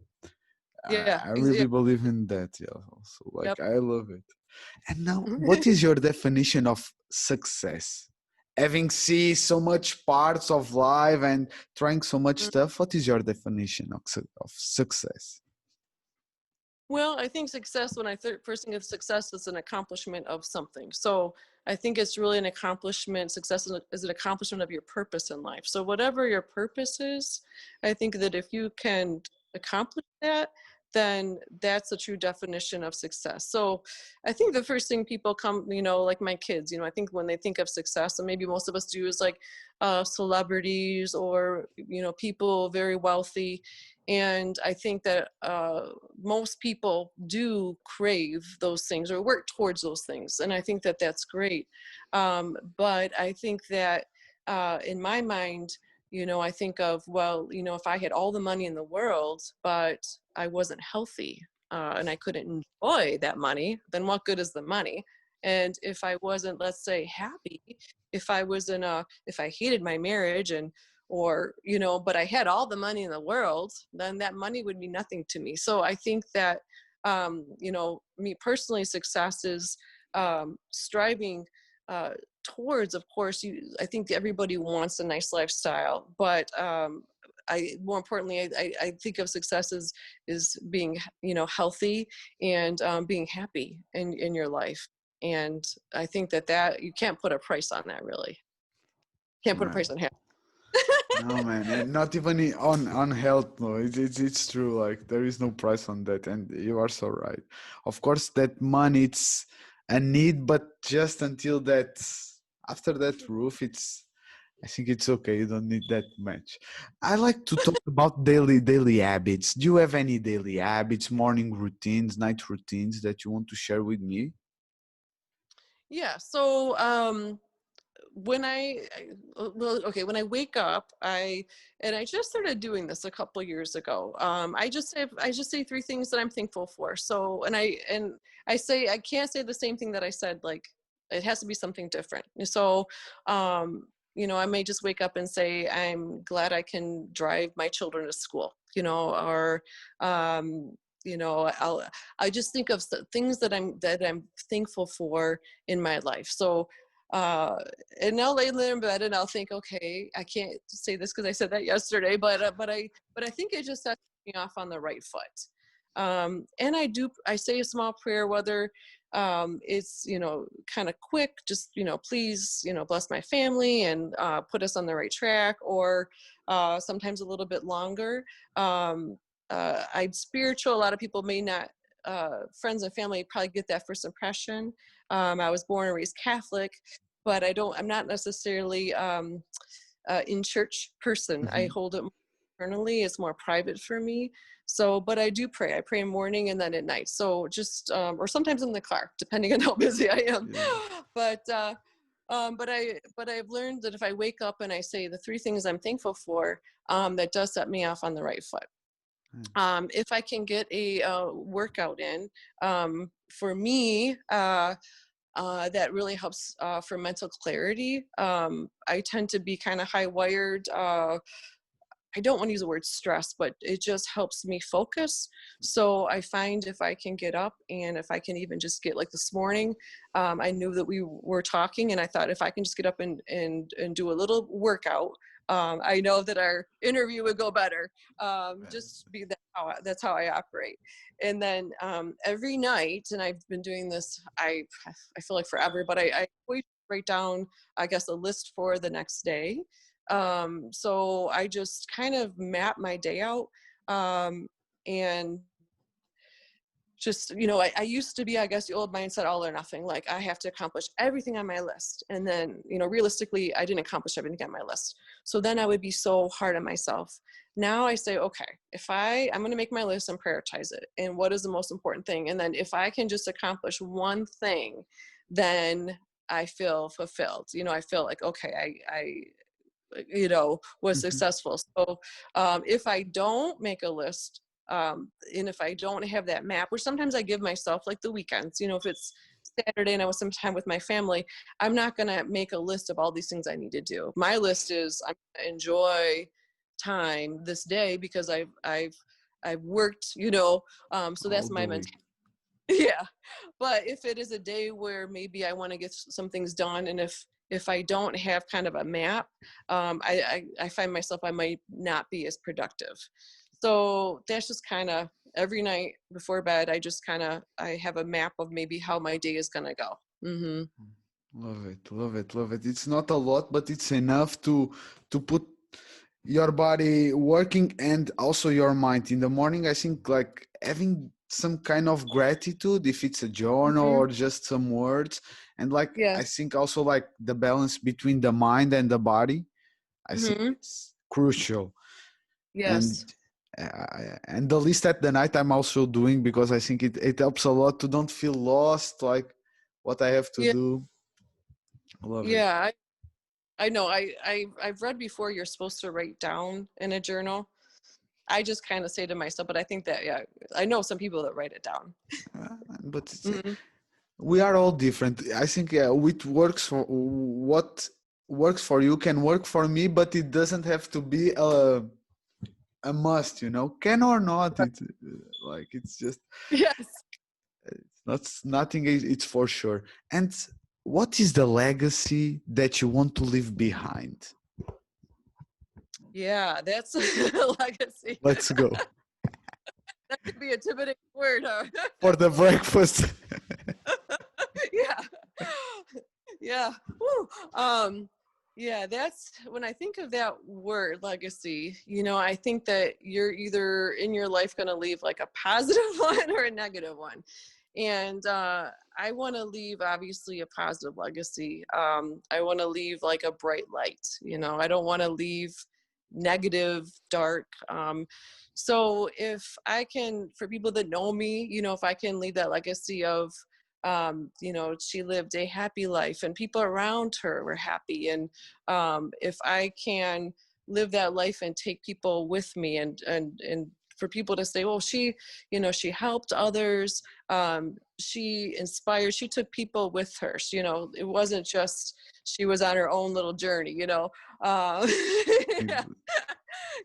Yeah. I really believe in that. Yeah, also, like, Yep. I love it. And now, what is your definition of success? having seen so much parts of life and trying so much stuff, what is your definition of success? Well, I think success, when I first think of success, is an accomplishment of something. So I think it's really an accomplishment. Success is an accomplishment of your purpose in life. So whatever your purpose is, I think that if you can accomplish that, then that's a true definition of success. So I think the first thing people come, like my kids, I think when they think of success, and maybe most of us do, is like celebrities or, people very wealthy. And I think that most people do crave those things or work towards those things. And I think that that's great. But I think that in my mind, I think of, well, if I had all the money in the world, but I wasn't healthy and I couldn't enjoy that money, then what good is the money? And if I wasn't, let's say, happy, if I was if I hated my marriage or but I had all the money in the world, then that money would mean nothing to me. So I think that me personally, success is striving towards, of course, I think everybody wants a nice lifestyle, but more importantly, I think of success as being healthy and being happy in your life. And I think that you can't put a price on that, really. Can't put a price on happiness. No, man, and not even on health. No, it's true. Like there is no price on that, and you are so right. Of course, that money it's a need, but just until that, after that roof, I think it's okay. You don't need that much. I like to talk about daily habits. Do you have any daily habits, morning routines, night routines that you want to share with me? Yeah. So when when I wake up, I just started doing this a couple years ago. I just say three things that I'm thankful for. So I say, I can't say the same thing that I said, like it has to be something different. So I may just wake up and say, I'm glad I can drive my children to school, or I just think of things that I'm thankful for in my life. So uh and I'll lay there in bed and I'll think, okay, I can't say this because I said that yesterday, but I think it just sets me off on the right foot. And I say a small prayer, whether it's kind of quick, just please bless my family and put us on the right track, or sometimes a little bit longer. I'm spiritual. A lot of people may not, friends and family probably get that first impression. I was born and raised Catholic, but I'm not necessarily in church person. I Mhm. hold it more internally. It's more private for me. So, but I do pray. I pray in the morning and then at night. So just, or sometimes in the car, depending on how busy I am. Yeah. But, but I've learned that if I wake up and I say the three things I'm thankful for, that does set me off on the right foot. If I can get a workout in, for me, that really helps for mental clarity. I tend to be kind of high wired. I don't want to use the word stress, but it just helps me focus. So I find if I can get up and if I can even just get, like this morning, I knew that we were talking and I thought if I can just get up and do a little workout, I know that our interview would go better. Just be that's how I operate. And then every night, and I've been doing this, I feel like forever, but I always write down, I guess, a list for the next day. So I just kind of map my day out. And just, I used to be, I guess, the old mindset, all or nothing. Like I have to accomplish everything on my list. And then, realistically, I didn't accomplish everything on my list. So then I would be so hard on myself. Now I say, okay, if I'm going to make my list and prioritize it. And what is the most important thing? And then if I can just accomplish one thing, then I feel fulfilled. I feel like, okay, I was Mhm. successful. So if I don't make a list, and if I don't have that map, which sometimes I give myself, like the weekends, if it's Saturday and I was some time with my family, I'm not going to make a list of all these things I need to do. My list is I'm going to enjoy time this day because I've worked, so All that's the my week. mentality. Yeah. But if it is a day where maybe I want to get some things done, and if I don't have kind of a map, I find myself, I might not be as productive. So that's just kind of every night before bed, I have a map of maybe how my day is going to go. Mm-hmm. Love it, love it, love it. It's not a lot, but it's enough to put your body working and also your mind. In the morning, I think like having some kind of gratitude, if it's a journal Mm-hmm. or just some words, and like I Yes. think also like the balance between the mind and the body, I think Mm-hmm. it's crucial. And Yes. and the list at the night I'm also doing, because I think it helps a lot to don't feel lost, like what I have to Yeah. do. Love it. Yeah. I know. I've read before you're supposed to write down in a journal. I just kind of say to myself, but I think that, yeah, I know some people that write it down. But it's, Mm-hmm. we are all different. I think what works for you can work for me, but it doesn't have to be a must, you know, can or not. It's like it's just Yes. it's not nothing. It's for sure. And what is the legacy that you want to leave behind? Yeah, that's a legacy. Let's go That could be a intimidating word, huh? for the breakfast. Yeah. Yeah. Woo. Yeah, that's when I think of that word legacy, I think that you're either in your life going to leave like a positive one or a negative one. And I want to leave obviously a positive legacy. I want to leave like a bright light, I don't want to leave negative, dark. So if I can, for people that know me, if I can leave that legacy of, she lived a happy life and people around her were happy. And if I can live that life and take people with me and for people to say, well, she helped others. She inspired, she took people with her. It wasn't just, she was on her own little journey, yeah,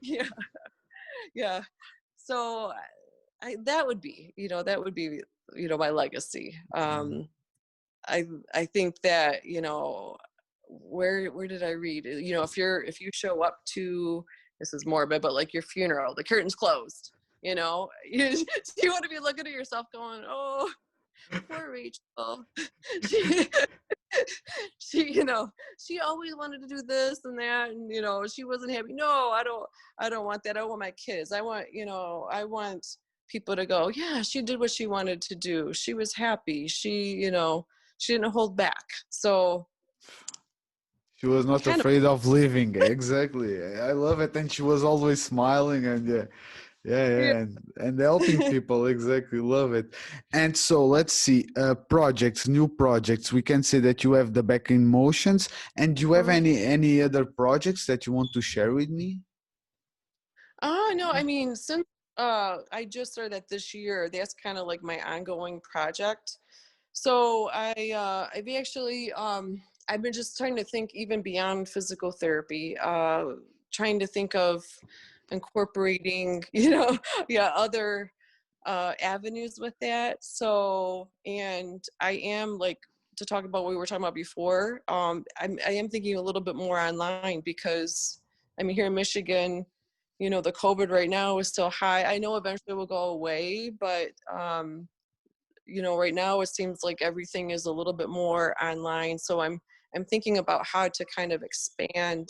yeah, yeah. So that would be, my legacy. I think that, where did I read? If you show up to, this is morbid, but like your funeral, the curtain's closed, you want to be looking at yourself going, oh, poor Rachel. she, she always wanted to do this and that, and she wasn't happy. No, I don't want that. I want my kids. I want people to go, yeah, she did what she wanted to do. She was happy. She didn't hold back. So She was not kind of, afraid of leaving. Exactly. I love it. And she was always smiling and yeah. Yeah, yeah. yeah, and helping people. Exactly, love it. And so let's see, projects, new projects. We can say that you have the Back in Motions, and do you have any other projects that you want to share with me? Oh, no, I mean, since I just started that this year, that's kind of like my ongoing project. So I've actually I've been just trying to think even beyond physical therapy, trying to think of incorporating, yeah, other avenues with that. So, and I am like, to talk about what we were talking about before, I am thinking a little bit more online because I mean, here in Michigan, the COVID right now is still high. I know eventually it will go away, but right now it seems like everything is a little bit more online. So I'm thinking about how to kind of expand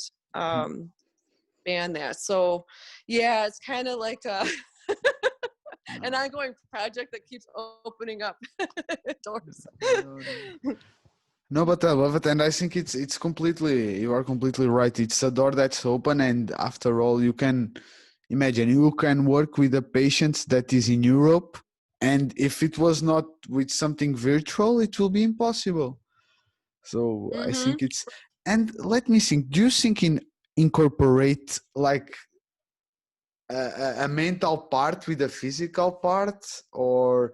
that. So yeah, it's kind of like an ongoing project that keeps opening up doors. No, but I love it, and I think it's completely. You are completely right. It's a door that's open, and after all, you can imagine you can work with a patient that is in Europe, and if it was not with something virtual, it will be impossible. So I Mm-hmm. think it's. And let me think. Do you think incorporate like a mental part with a physical part, or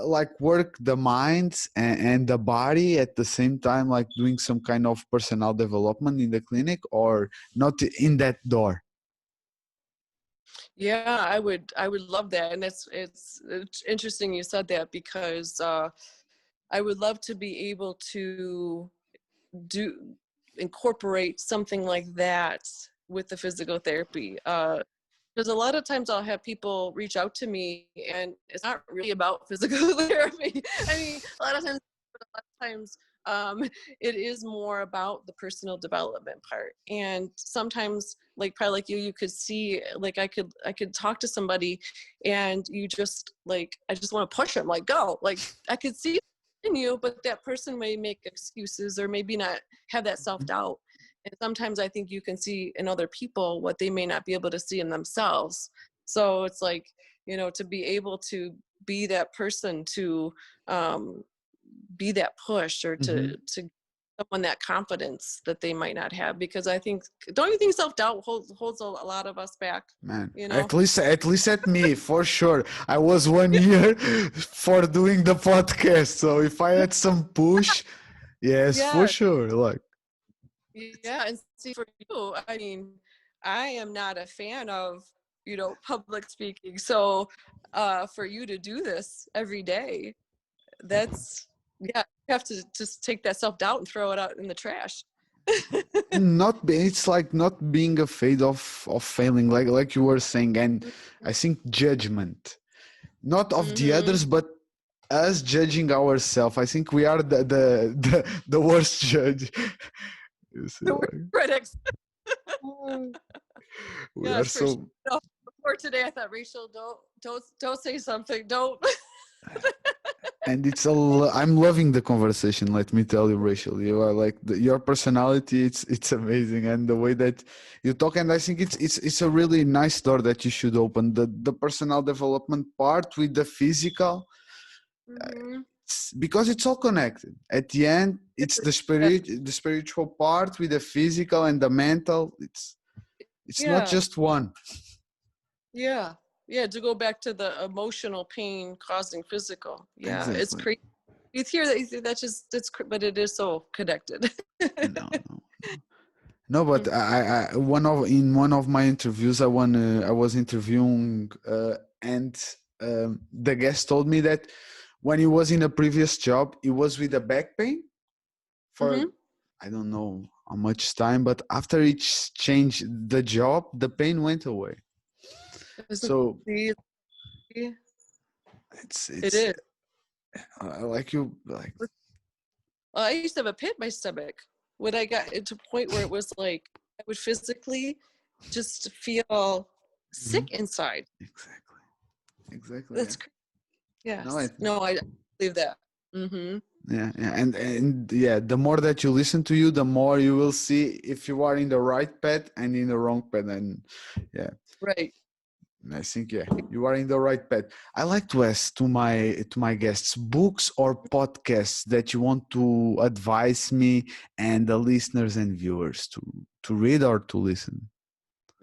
like work the mind and the body at the same time, like doing some kind of personal development in the clinic, or not in that door? Yeah, I would love that. And it's interesting you said that because I would love to be able to incorporate something like that with the physical therapy. Because a lot of times I'll have people reach out to me and it's not really about physical therapy. I mean, a lot of times it is more about the personal development part. And sometimes, like probably like you could see, like I could talk to somebody and you just like, I just want to push them, like go, like I could see in you, but that person may make excuses or maybe not have that self-doubt. And sometimes I think you can see in other people what they may not be able to see in themselves. So it's like, to be able to be that person, to be that push, or Mm-hmm. to someone that confidence that they might not have. Because I think, don't you think self-doubt holds a lot of us back? Man, at least at me, for sure. I was 1 year for doing the podcast, so if I had some push, yes, for Yeah. sure. Like, Yeah, and see, for you, I mean, I am not a fan of, public speaking. So for you to do this every day, that's, yeah, you have to just take that self-doubt and throw it out in the trash. it's like not being afraid of failing, like you were saying, and I think judgment, not of the Mm-hmm. others, but us judging ourselves. I think we are the worst judge. You see, So we're like, critics. we are Yes, for sure. so. Before today, I thought, Rachel, don't say something. Don't. And I'm loving the conversation, let me tell you, Rachel. You are like your personality, it's amazing, and the way that you talk. And I think it's a really nice door that you should open, the personal development part with the physical, Mm-hmm. because it's all connected at the end. It's the spiritual part with the physical and the mental. It's not Yeah. just one. Yeah. Yeah. To go back to the emotional pain causing physical. Yeah. It's Exactly. crazy. You hear that, that's just, but it is so connected. No, no. No, but in one of my interviews, I was interviewing, and the guest told me that when he was in a previous job, he was with a back pain for, Mm-hmm. I don't know how much time, but after he changed the job, the pain went away. So It it's is. like you like. I used to have a pit in my stomach when I got to a point where it was like I would physically just feel Mhm. sick inside. Exactly. That's Yeah. No, yes. No, I believe that. Mm-hmm. yeah, and yeah, the more that you listen to you, the more you will see if you are in the right path and in the wrong path. And yeah, Right. I think yeah, you are in the right path. I like to ask to my guests, books or podcasts that you want to advise me and the listeners and viewers to read or to listen.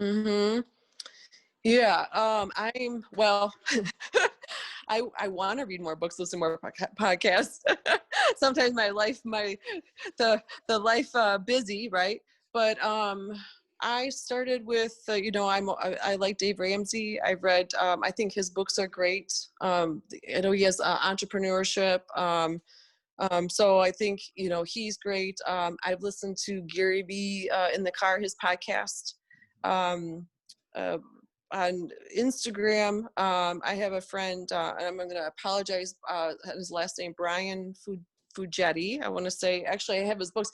Mm-hmm. Yeah. I'm well. I want to read more books, listen more podcasts. Sometimes my life, the life busy, right? But I started with I like Dave Ramsey. I've read I think his books are great. I know he has entrepreneurship. So I think he's great. I've listened to Gary Vee in the car, his podcast. Um, uh, on Instagram, I have a friend, and I'm going to apologize. His last name Brian Fugetti. I want to say, actually, I have his books.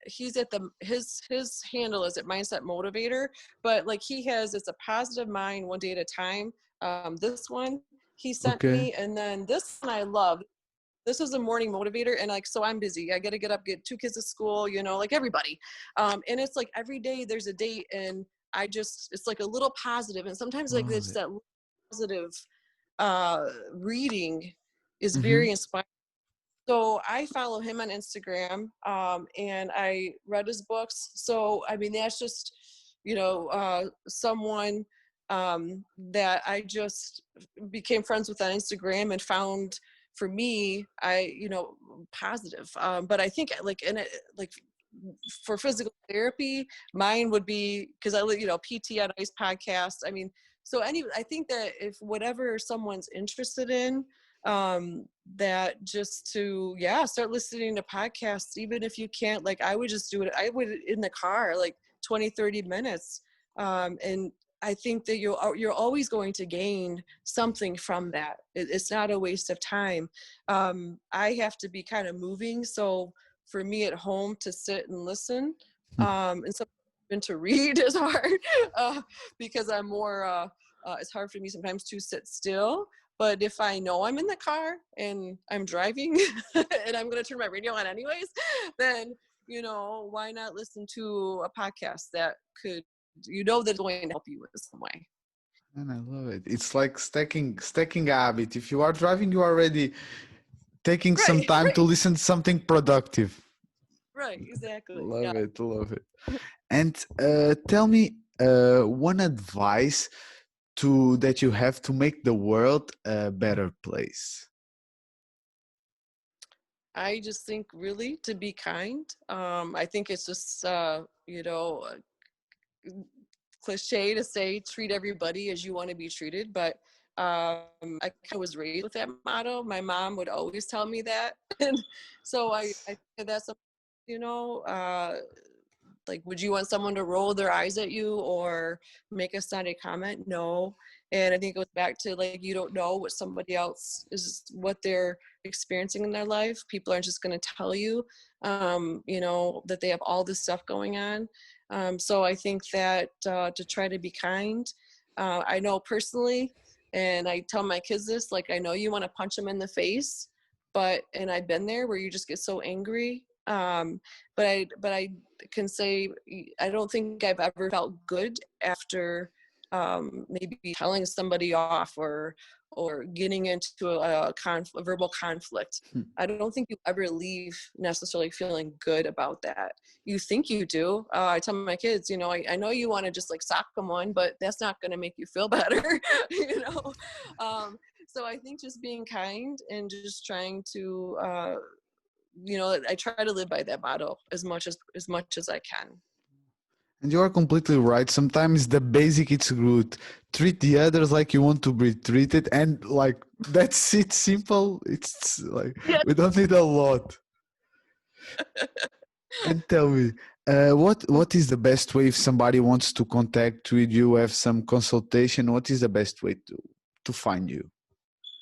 He's at his handle is at Mindset Motivator, but like it's a positive mind one day at a time. This one he sent Okay. me, and then this one I love. This is a morning motivator, and like, so I'm busy. I got to get up, get 2 kids to school, like everybody. And it's like every day there's a date, and it's like a little positive, and sometimes like Oh, it's that positive reading is mm-hmm. very inspiring. So I follow him on Instagram, and I read his books. So I mean, that's just someone that I just became friends with on Instagram and found for me, positive. But I think like for physical therapy, mine would be because PT on Ice podcast. I mean, I think that if whatever someone's interested in, that just to, start listening to podcasts, even if you can't, like, I would just do it. I would in the car, like 20, 30 minutes. And I think that you're always going to gain something from that. It's not a waste of time. I have to be kind of moving. So for me at home to sit and listen, and so and to read is hard, because I'm more, it's hard for me sometimes to sit still. But if I know I'm in the car and I'm driving and I'm going to turn my radio on anyways, then, why not listen to a podcast that could, that's going to help you in some way. And I love it. It's like stacking habit. If you are driving, you are already taking some Right, time to right, listen to something productive. right, exactly. Love Yeah. it, love it. And tell me one advice that you have to make the world a better place. I just think really to be kind. I think it's just, cliche to say treat everybody as you want to be treated, but I kind of was raised with that motto. My mom would always tell me that, and so I think that's something, you know uh, like, would you want someone to roll their eyes at you or make a snide comment? No. And I think it goes back to, like, you don't know what somebody else is, what they're experiencing in their life. People aren't just going to tell you, that they have all this stuff going on. So I think that, to try to be kind, I know personally, and I tell my kids this, like, I know you want to punch them in the face, and I've been there where you just get so angry. But I can say I don't think I've ever felt good after, maybe telling somebody off or getting into a verbal conflict. Hmm. I don't think you ever leave necessarily feeling good about that. You think you do. I tell my kids, I know you want to just like sock them one, but that's not going to make you feel better. you know. So I think just being kind and just trying to, I try to live by that motto as much as I can. And you are completely right. Sometimes the basic it's good. Treat the others like you want to be treated, and like that's it. Simple. It's like Yeah. we don't need a lot. And tell me, what is the best way if somebody wants to contact with you, have some consultation? What is the best way to find you?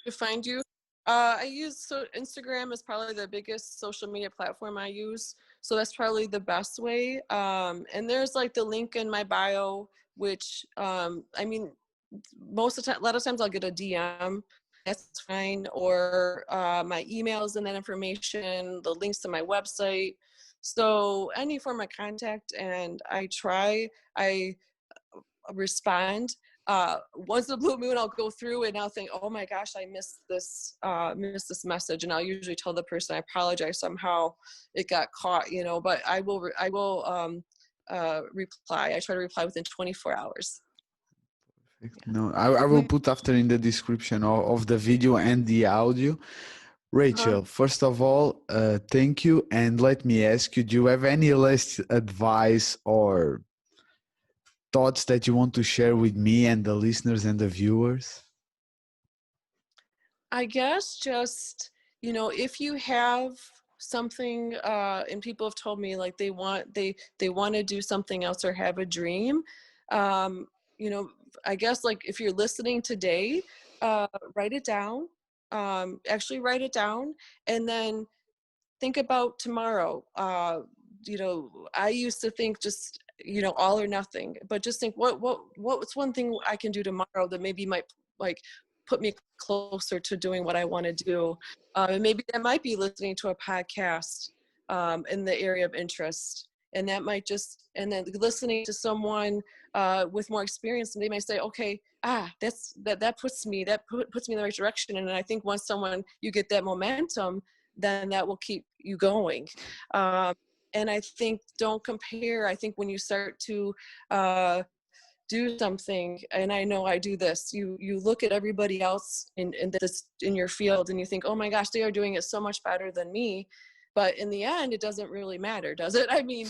To find you, I use, Instagram is probably the biggest social media platform I use, so that's probably the best way. And there's like the link in my bio, which, I mean, most of the time, a lot of times I'll get a DM. That's fine. Or my emails and that information, the links to my website. So any form of contact, and I respond. Once the blue moon, I'll go through and I'll think, oh my gosh, I missed this message, and I'll usually tell the person I apologize. Somehow it got caught, But I will reply. I try to reply within 24 hours. No, I will put after in the description of the video and the audio. Rachel, first of all, thank you. And let me ask you, do you have any last advice or thoughts that you want to share with me and the listeners and the viewers? I guess just, if you have something, and people have told me like they want to do something else or have a dream, um, I guess, like, if you're listening today, write it down. Actually write it down, and then think about tomorrow. I used to think just, all or nothing, but just think what's one thing I can do tomorrow that maybe might, like, put me closer to doing what I want to do. And maybe that might be listening to a podcast, in the area of interest. And that might and then listening to someone, with more experience, and they might say, okay, that puts me in the right direction. And I think once you get that momentum, then that will keep you going. And I think don't compare. I think when you start to, do something, and I know I do this, you look at everybody else in your field, and you think, oh my gosh, they are doing it so much better than me. But in the end, it doesn't really matter, does it? I mean,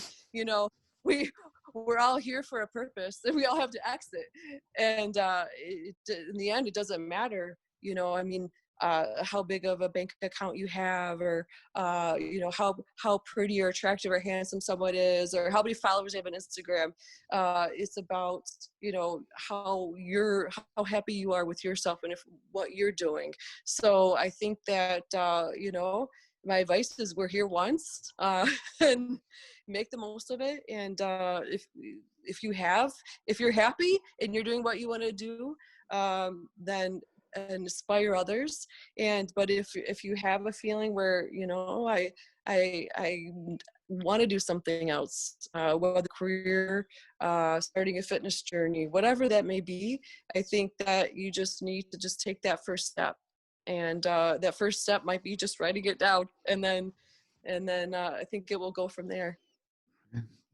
we we're all here for a purpose, and we all have to exit. And in the end, it doesn't matter. I mean, how big of a bank account you have, or how pretty or attractive or handsome someone is, or how many followers they have on Instagram. It's about how happy you are with yourself and if what you're doing. So I think that my advice is we're here once, and make the most of it. And if you're happy and you're doing what you want to do, then inspire others. But if you have a feeling where I want to do something else, whether career, starting a fitness journey, whatever that may be, I think that you just need to just take that first step. And that first step might be just writing it down, and then I think it will go from there.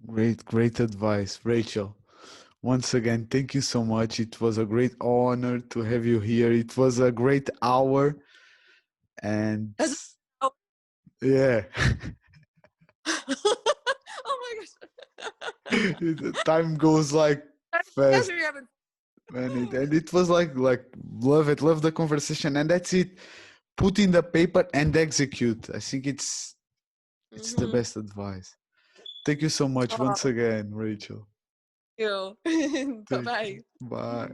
Great advice, Rachel. Once again, thank you so much. It was a great honor to have you here. It was a great hour, and yeah, Oh my gosh. the time goes like Guys fast, are having man. And it was like love the conversation, and that's it. Put in the paper and execute. I think it's the mm-hmm. best advice. Thank you so much Oh, once again, Rachel. thank you. Thank Bye-bye. you. Bye.